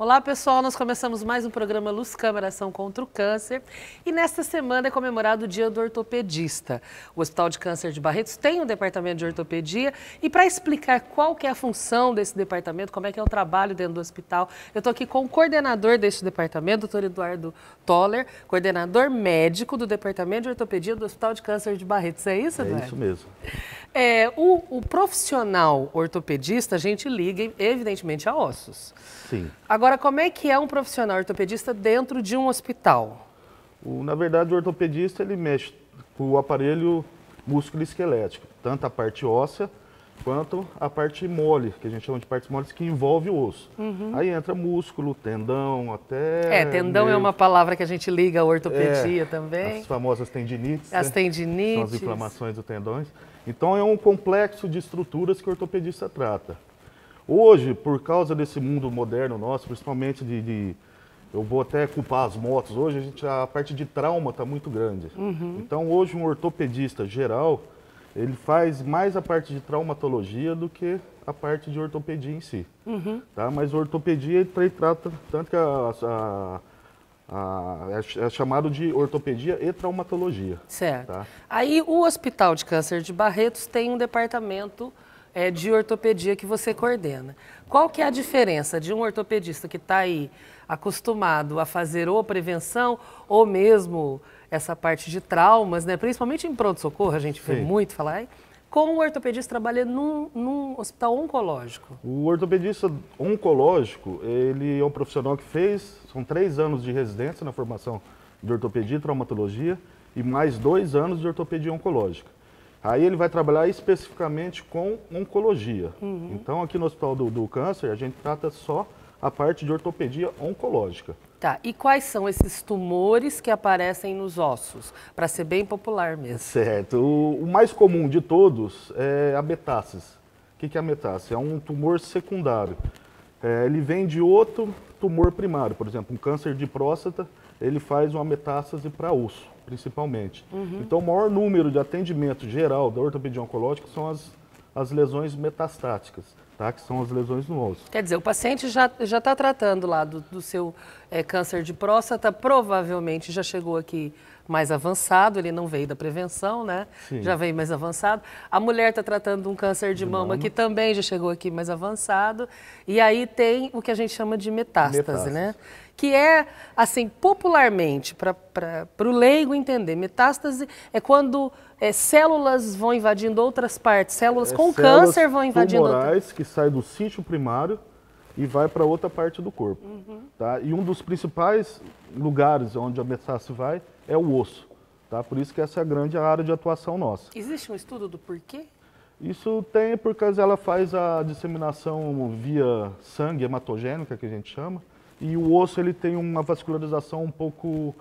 Olá pessoal, nós começamos mais um programa Luz Câmara Ação contra o Câncer e nesta semana é comemorado o Dia do Ortopedista. O Hospital de Câncer de Barretos tem um departamento de ortopedia e para explicar qual que é a função desse departamento, como é que é o trabalho dentro do hospital, eu estou aqui com o coordenador deste departamento, Dr. Eduardo Toller, coordenador médico do Departamento de Ortopedia do Hospital de Câncer de Barretos. É isso, Eduardo? É isso mesmo. O profissional ortopedista, a gente liga, evidentemente, a ossos. Sim. Agora, como é que é um profissional ortopedista dentro de um hospital? Na verdade, o ortopedista ele mexe com o aparelho músculo-esquelético, tanto a parte óssea quanto a parte mole, que a gente chama de partes moles, que envolve o osso. Aí entra músculo, tendão, até... Tendão é uma palavra que a gente liga à ortopedia também. As famosas tendinites. As tendinites. São as inflamações dos tendões. Então é um complexo de estruturas que o ortopedista trata. Hoje, por causa desse mundo moderno nosso, principalmente eu vou até culpar as motos, hoje a parte de trauma está muito grande. Então hoje um ortopedista geral, ele faz mais a parte de traumatologia do que a parte de ortopedia em si. Tá? Mas a ortopedia ele trata, tanto que é chamado de ortopedia e traumatologia. Certo. Tá? Aí o Hospital de Câncer de Barretos tem um departamento de ortopedia que você coordena. Qual que é a diferença de um ortopedista que está aí acostumado a fazer ou prevenção ou mesmo essa parte de traumas, né? Principalmente em pronto-socorro, a gente vê muito falar, com o ortopedista trabalha num hospital oncológico? O ortopedista oncológico, ele é um profissional que são 3 anos de residência na formação de ortopedia e traumatologia e mais 2 anos de ortopedia oncológica. Aí ele vai trabalhar especificamente com oncologia. Então aqui no Hospital do Câncer a gente trata só a parte de ortopedia oncológica. Tá, e quais são esses tumores que aparecem nos ossos? Para ser bem popular mesmo. Certo. O mais comum de todos é a metástase. O que é a metástase? É um tumor secundário. Ele vem de outro tumor primário. Por exemplo, um câncer de próstata, ele faz uma metástase para osso, principalmente. Então, o maior número de atendimento geral da ortopedia oncológica são as lesões metastáticas, tá? Que são as lesões no osso. Quer dizer, o paciente já está tratando lá do seu câncer de próstata, provavelmente já chegou aqui mais avançado, ele não veio da prevenção, né? Sim. Já veio mais avançado. A mulher está tratando um câncer de mama que também já chegou aqui mais avançado. E aí tem o que a gente chama de metástase, né? Que é, assim, popularmente, para o leigo entender, metástase é quando células vão invadindo outras partes, células com câncer vão invadindo tumorais que saem do sítio primário e vai para outra parte do corpo. Tá? E um dos principais lugares onde a metástase vai é o osso. Tá? Por isso que essa é a grande área de atuação nossa. Existe um estudo do porquê? Isso tem porque ela faz a disseminação via sangue hematogênica, que a gente chama, e o osso ele tem uma vascularização um pouco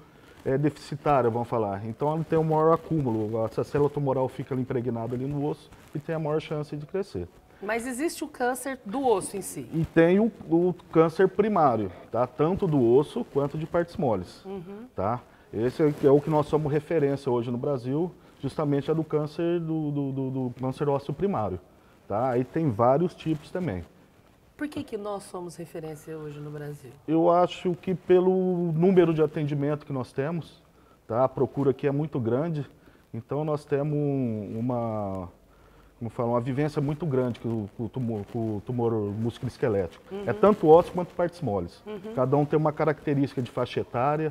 deficitária, vamos falar. Então ele tem um maior acúmulo, essa célula tumoral fica impregnada ali no osso e tem a maior chance de crescer. Mas existe o câncer do osso em si? E tem o câncer primário, tá? Tanto do osso quanto de partes moles. Tá? Esse é o que nós somos referência hoje no Brasil, justamente é do câncer do câncer ósseo primário. Tá? Aí tem vários tipos também. Por que nós somos referência hoje no Brasil? Eu acho que pelo número de atendimento que nós temos, tá? A procura aqui é muito grande, então nós temos uma vivência muito grande com o tumor músculo-esquelético. É tanto ósseo quanto partes moles. Cada um tem uma característica de faixa etária,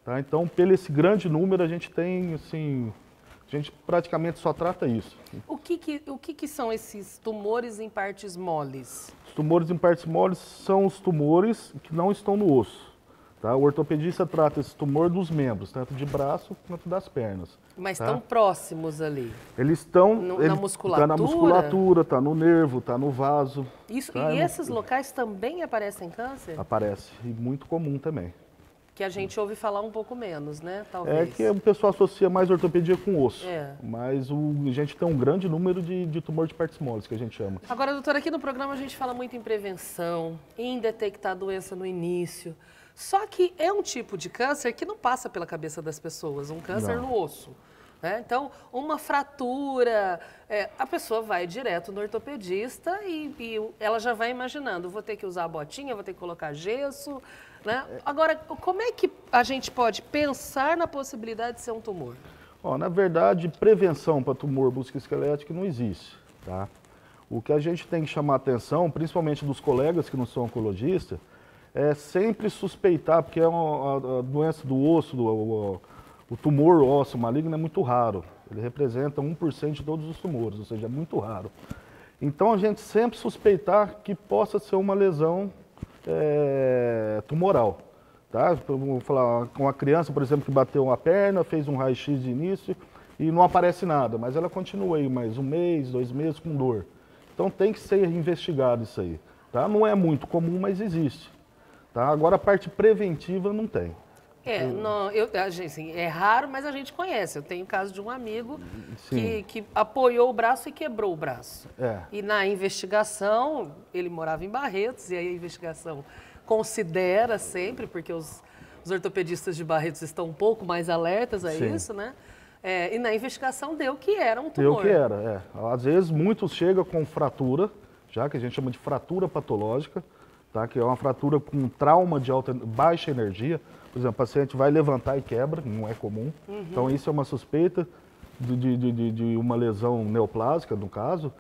tá? Então, pelo esse grande número, a gente tem, assim, a gente praticamente só trata isso. O que são esses tumores em partes moles? Os tumores em partes moles são os tumores que não estão no osso. Tá? O ortopedista trata esse tumor dos membros, tanto de braço quanto das pernas. Mas estão próximos ali? Eles estão... Na musculatura? Está na musculatura, está no nervo, está no vaso. Isso, tá? E esses locais também aparecem câncer? Aparece, e muito comum também. Que a gente ouve falar um pouco menos, né? Talvez. É que o pessoal associa mais ortopedia com osso. É. Mas a gente tem um grande número de tumor de partes moles, que a gente chama. Agora, doutora, aqui no programa a gente fala muito em prevenção, em detectar a doença no início. Só que é um tipo de câncer que não passa pela cabeça das pessoas, um câncer no osso. né? Então, uma fratura, a pessoa vai direto no ortopedista e ela já vai imaginando, vou ter que usar a botinha, vou ter que colocar gesso, né? Agora, como é que a gente pode pensar na possibilidade de ser um tumor? Ó, na verdade, prevenção para tumor musculoesquelético não existe, tá? O que a gente tem que chamar a atenção, principalmente dos colegas que não são oncologistas, é sempre suspeitar, porque a doença do osso, o tumor ósseo maligno é muito raro. Ele representa 1% de todos os tumores, ou seja, é muito raro. Então a gente sempre suspeitar que possa ser uma lesão tumoral. Tá? Vou falar com uma criança, por exemplo, que bateu uma perna, fez um raio-x de início e não aparece nada, mas ela continua aí mais 1 mês, 2 meses com dor. Então tem que ser investigado isso aí. Tá? Não é muito comum, mas existe. Tá? Agora a parte preventiva não tem. Assim, é raro, mas a gente conhece. Eu tenho o caso de um amigo que apoiou o braço e quebrou o braço. E na investigação, ele morava em Barretos, e aí a investigação considera sempre, porque os ortopedistas de Barretos estão um pouco mais alertas a isso, né? E na investigação deu que era um tumor. Deu que era, Às vezes muitos chegam com fratura, já que a gente chama de fratura patológica, tá? Que é uma fratura com trauma de baixa energia. Por exemplo, o paciente vai levantar e quebra, não é comum. Então isso é uma suspeita de uma lesão neoplásica, no caso.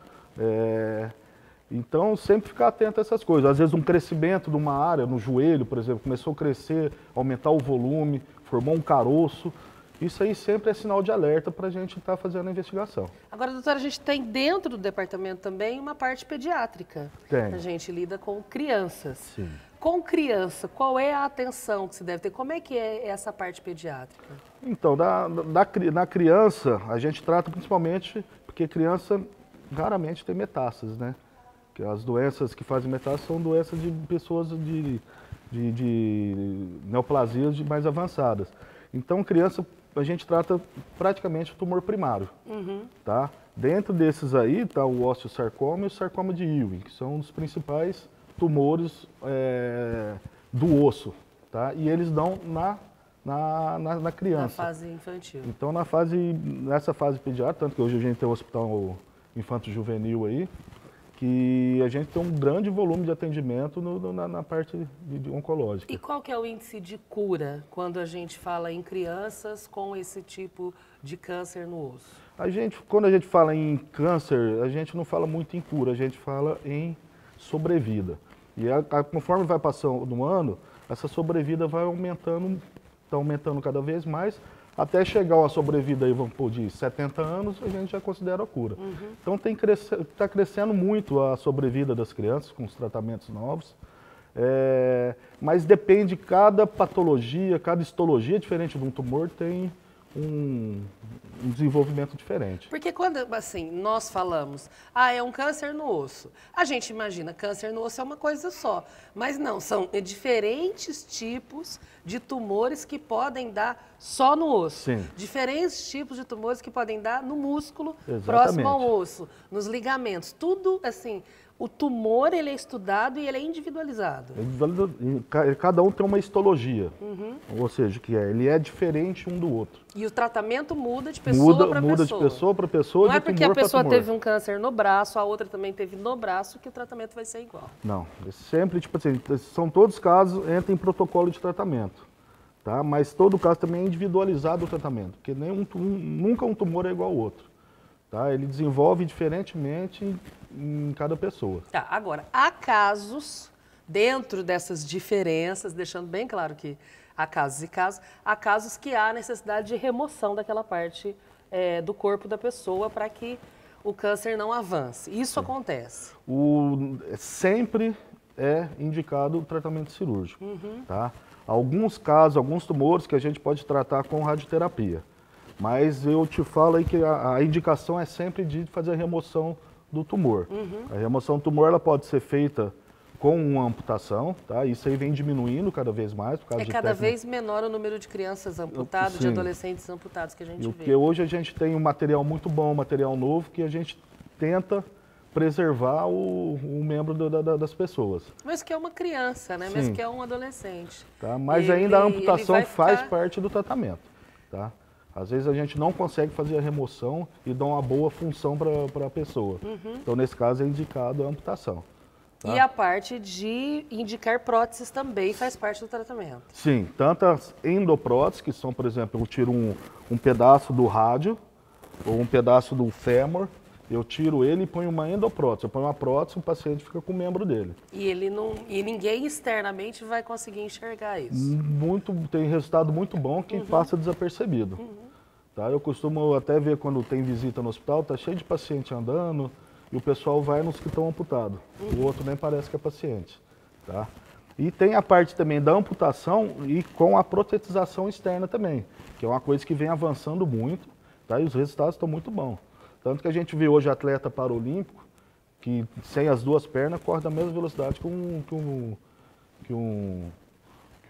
Então sempre ficar atento a essas coisas. Às vezes um crescimento de uma área, no joelho, por exemplo, começou a crescer, aumentar o volume, formou um caroço. Isso aí sempre é sinal de alerta para a gente estar fazendo a investigação. Agora, doutora, a gente tem dentro do departamento também uma parte pediátrica. Tem. A gente lida com crianças. Sim. Com criança, qual é a atenção que se deve ter? Como é que é essa parte pediátrica? Então, na criança, a gente trata principalmente, porque criança raramente tem metástases, né? Que as doenças que fazem metástase são doenças de pessoas de neoplasias mais avançadas. Então, criança, a gente trata praticamente o tumor primário, tá? Dentro desses aí está o osteosarcoma e o sarcoma de Ewing, que são os principais tumores do osso, tá? E eles dão na criança. Na fase infantil. Então, nessa fase pediátrica, tanto que hoje a gente tem o hospital infanto-juvenil aí, que a gente tem um grande volume de atendimento na parte de oncológica. E qual que é o índice de cura quando a gente fala em crianças com esse tipo de câncer no osso? Quando a gente fala em câncer, a gente não fala muito em cura, a gente fala em sobrevida. E conforme vai passando no ano, essa sobrevida vai aumentando, está aumentando cada vez mais, até chegar a sobrevida aí, vamos pôr, de 70 anos, a gente já considera a cura. Então está crescendo muito a sobrevida das crianças com os tratamentos novos, mas depende, cada patologia, cada histologia diferente de um tumor tem um desenvolvimento diferente. Porque quando, assim, nós falamos, é um câncer no osso, a gente imagina câncer no osso é uma coisa só, mas não, são diferentes tipos de tumores que podem dar só no osso. Sim. Diferentes tipos de tumores que podem dar no músculo Exatamente. Próximo ao osso, nos ligamentos, tudo assim. O tumor, ele é estudado e ele é individualizado. Cada um tem uma histologia, ou seja, ele é diferente um do outro. E o tratamento muda de pessoa para pessoa. Muda de pessoa para pessoa, não de é porque tumor a pessoa tumor. teve um câncer no braço, a outra também teve no braço, que o tratamento vai ser igual. Não, sempre, tipo assim, são todos casos, entra em protocolo de tratamento, tá? Mas todo caso também é individualizado o tratamento, porque nunca um tumor é igual ao outro. Tá? Ele desenvolve diferentemente em cada pessoa. Tá, agora, há casos, dentro dessas diferenças, deixando bem claro que há casos e casos, há casos que há necessidade de remoção daquela parte do corpo da pessoa para que o câncer não avance. Isso acontece? Sempre é indicado o tratamento cirúrgico. Tá? Alguns casos, alguns tumores que a gente pode tratar com radioterapia. Mas eu te falo aí que a indicação é sempre de fazer a remoção do tumor. A remoção do tumor ela pode ser feita com uma amputação, tá? Isso aí vem diminuindo cada vez mais. Por causa de cada vez menor o número de crianças amputadas, de adolescentes amputados que a gente vê. Porque hoje a gente tem um material muito bom, um material novo, que a gente tenta preservar o membro das pessoas. Mas que é uma criança, né? Sim. Mas que é um adolescente. Tá? Mas ainda a amputação faz parte do tratamento. Tá? Às vezes a gente não consegue fazer a remoção e dar uma boa função para a pessoa. Então, nesse caso, é indicado a amputação. Tá? E a parte de indicar próteses também faz parte do tratamento. Sim, tanto as endopróteses, que são, por exemplo, eu tiro um pedaço do rádio ou um pedaço do fêmur, eu tiro ele e ponho uma endoprótese. Eu ponho uma prótese, o paciente fica com o membro dele. E ninguém externamente vai conseguir enxergar isso. Tem resultado muito bom quem passa desapercebido. Tá? Eu costumo até ver quando tem visita no hospital, tá cheio de paciente andando e o pessoal vai nos que estão amputados. O outro nem parece que é paciente. Tá? E tem a parte também da amputação e com a protetização externa também, que é uma coisa que vem avançando muito, tá? E os resultados estão muito bons. Tanto que a gente vê hoje atleta paralímpico que sem as duas pernas corre da mesma velocidade que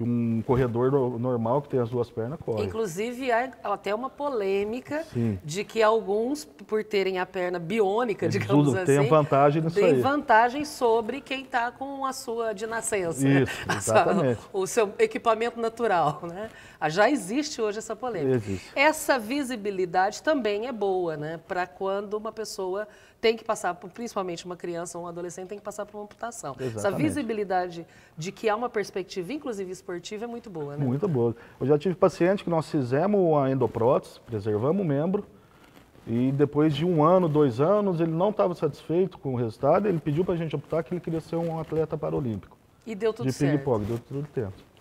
um corredor normal que tem as duas pernas corre. Inclusive, há até uma polêmica Sim. de que alguns, por terem a perna biônica, digamos assim, tem vantagem nisso aí. Tem vantagem sobre quem está com a sua de nascença. Isso, exatamente. O seu equipamento natural, né? Já existe hoje essa polêmica. Existe. Essa visibilidade também é boa, né? Para quando uma pessoa tem que passar, principalmente uma criança ou um adolescente, tem que passar por uma amputação. Exatamente. Essa visibilidade de que há uma perspectiva, inclusive esportiva, é muito boa, né? Muito boa. Eu já tive paciente que nós fizemos a endoprótese, preservamos o membro, e depois de 1 ano, 2 anos, ele não estava satisfeito com o resultado, ele pediu para a gente amputar que ele queria ser um atleta paralímpico. E deu tudo de certo. ping-pong, deu tudo certo.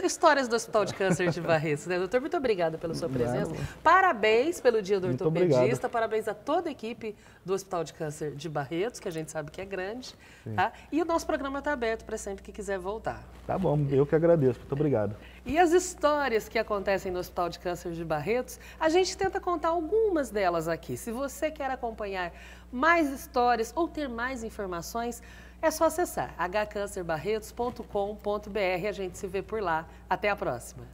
Histórias do Hospital de Câncer de Barretos, né, doutor? Muito obrigada pela sua presença. Parabéns pelo Dia do Ortopedista, parabéns a toda a equipe do Hospital de Câncer de Barretos, que a gente sabe que é grande. Tá? E o nosso programa está aberto para sempre que quiser voltar. Tá bom, eu que agradeço, muito obrigado. E as histórias que acontecem no Hospital de Câncer de Barretos, a gente tenta contar algumas delas aqui. Se você quer acompanhar mais histórias ou ter mais informações, é só acessar hcancerbarretos.com.br. A gente se vê por lá. Até a próxima.